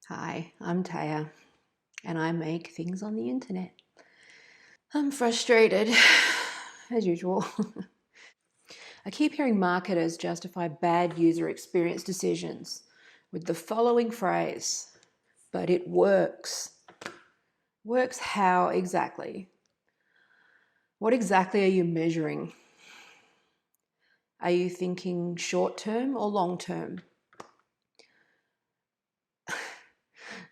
Hi, I'm Taya, and I make things on the internet. I'm frustrated, as usual. I keep hearing marketers justify bad user experience decisions with the following phrase, but it works. Works how exactly? What exactly are you measuring? Are you thinking short term or long term?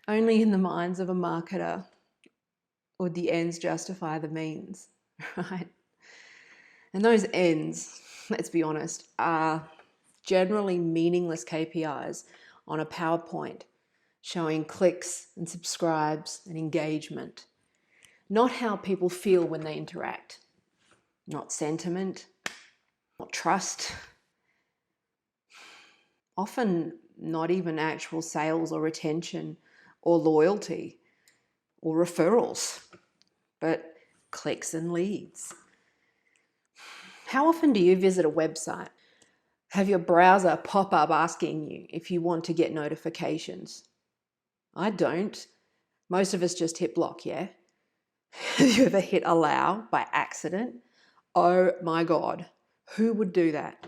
Only in the minds of a marketer would the ends justify the means, right? And those ends, let's be honest, are generally meaningless KPIs on a PowerPoint showing clicks and subscribes and engagement, not how people feel when they interact, not sentiment, not trust, often not even actual sales or retention or loyalty or referrals, but clicks and leads. How often do you visit a website? Have your browser pop up asking you if you want to get notifications? I don't. Most of us just hit block, yeah? Have you ever hit allow by accident? Oh my God, who would do that?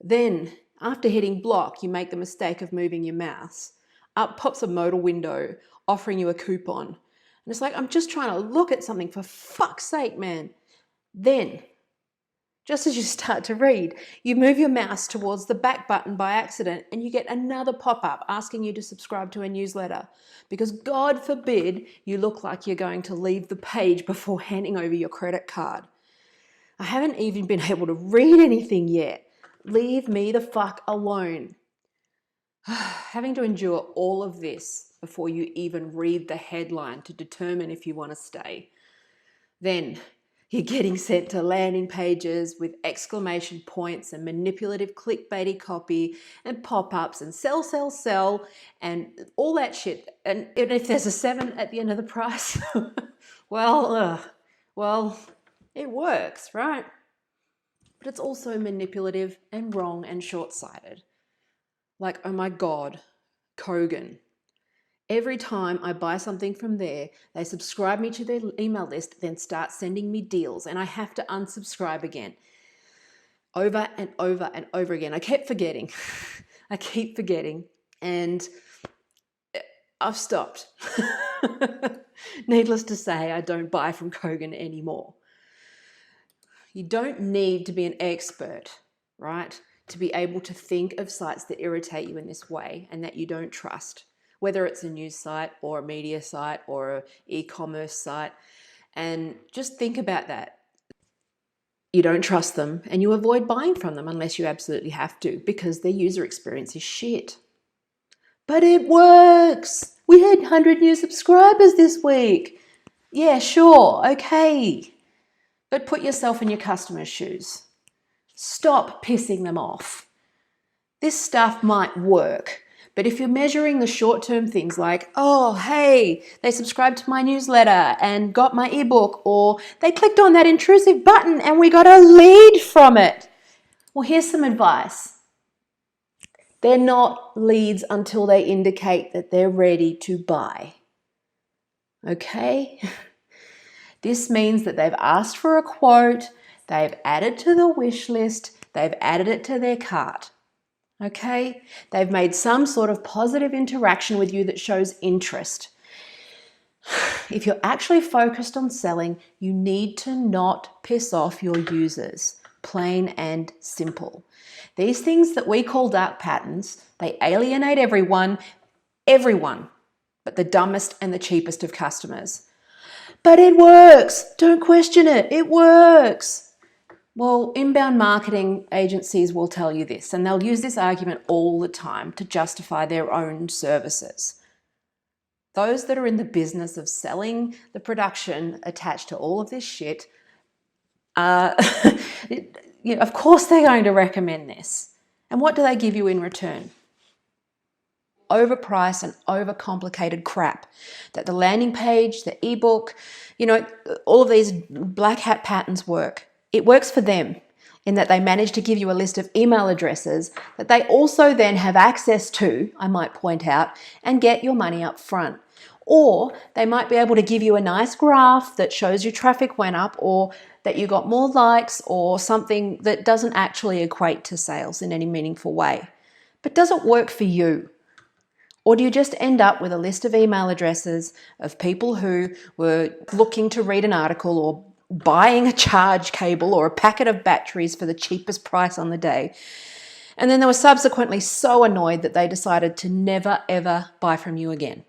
Then, after hitting block, you make the mistake of moving your mouse. Up pops a modal window offering you a coupon. And it's like, I'm just trying to look at something, for fuck's sake, man. Then, just as you start to read, you move your mouse towards the back button by accident and you get another pop-up asking you to subscribe to a newsletter because God forbid you look like you're going to leave the page before handing over your credit card. I haven't even been able to read anything yet. Leave me the fuck alone. Having to endure all of this before you even read the headline to determine if you want to stay. Then you're getting sent to landing pages with exclamation points and manipulative clickbaity copy and pop-ups and sell, and all that shit. And if there's a 7 at the end of the price, well, it works, right? But it's also manipulative and wrong and short-sighted. Like, oh my God, Kogan. Every time I buy something from there, they subscribe me to their email list, then start sending me deals, and I have to unsubscribe again. Over and over and over again. I kept forgetting. I keep forgetting, and I've stopped. Needless to say, I don't buy from Kogan anymore. You don't need to be an expert, right, to be able to think of sites that irritate you in this way and that you don't trust, whether it's a news site or a media site or an e-commerce site. And just think about that. You don't trust them and you avoid buying from them unless you absolutely have to because their user experience is shit. But it works. We had 100 new subscribers this week. Yeah, sure, okay. But put yourself in your customer's shoes. Stop pissing them off. This stuff might work, but if you're measuring the short-term things like, oh, hey, they subscribed to my newsletter and got my ebook, or they clicked on that intrusive button and we got a lead from it. Well, here's some advice. They're not leads until they indicate that they're ready to buy. Okay? This means that they've asked for a quote, they've added to the wish list, they've added it to their cart. Okay? They've made some sort of positive interaction with you that shows interest. If you're actually focused on selling, you need to not piss off your users. Plain and simple. These things that we call dark patterns, they alienate everyone, but the dumbest and the cheapest of customers. But it works. Don't question it. It works. Well, inbound marketing agencies will tell you this, and they'll use this argument all the time to justify their own services. Those that are in the business of selling the production attached to all of this shit, of course they're going to recommend this. And what do they give you in return? Overpriced and overcomplicated crap that the landing page, the ebook, all of these black hat patterns work. It works for them. in that they manage to give you a list of email addresses that they also then have access to, I might point out, and get your money up front. Or they might be able to give you a nice graph that shows your traffic went up, or that you got more likes, or something that doesn't actually equate to sales in any meaningful way. But does it work for you? Or do you just end up with a list of email addresses of people who were looking to read an article or buying a charge cable or a packet of batteries for the cheapest price on the day, and then they were subsequently so annoyed that they decided to never ever buy from you again?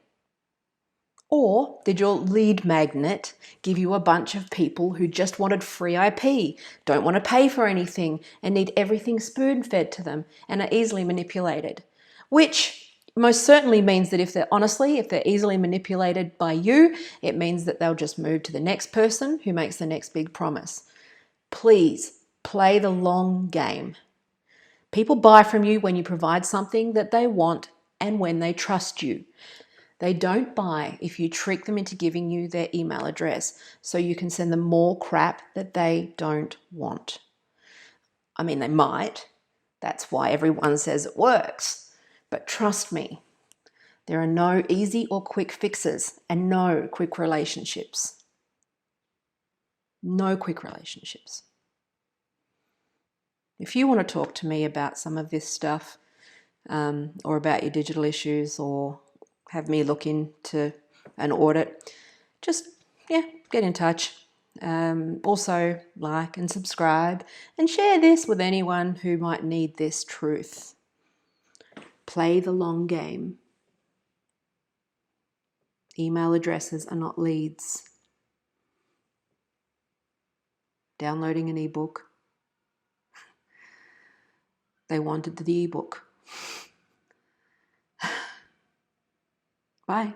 Or did your lead magnet give you a bunch of people who just wanted free IP, don't want to pay for anything, and need everything spoon-fed to them and are easily manipulated? Which most certainly means that if they're easily manipulated by you, it means that they'll just move to the next person who makes the next big promise. Please play the long game. People buy from you when you provide something that they want and when they trust you. They don't buy if you trick them into giving you their email address so you can send them more crap that they don't want. I mean, they might. That's why everyone says it works. But trust me, there are no easy or quick fixes and no quick relationships. No quick relationships. If you want to talk to me about some of this stuff, or about your digital issues, or have me look into an audit, just get in touch. Also like and subscribe and share this with anyone who might need this truth. Play the long game. Email addresses are not leads. Downloading an ebook. They wanted the ebook. Bye.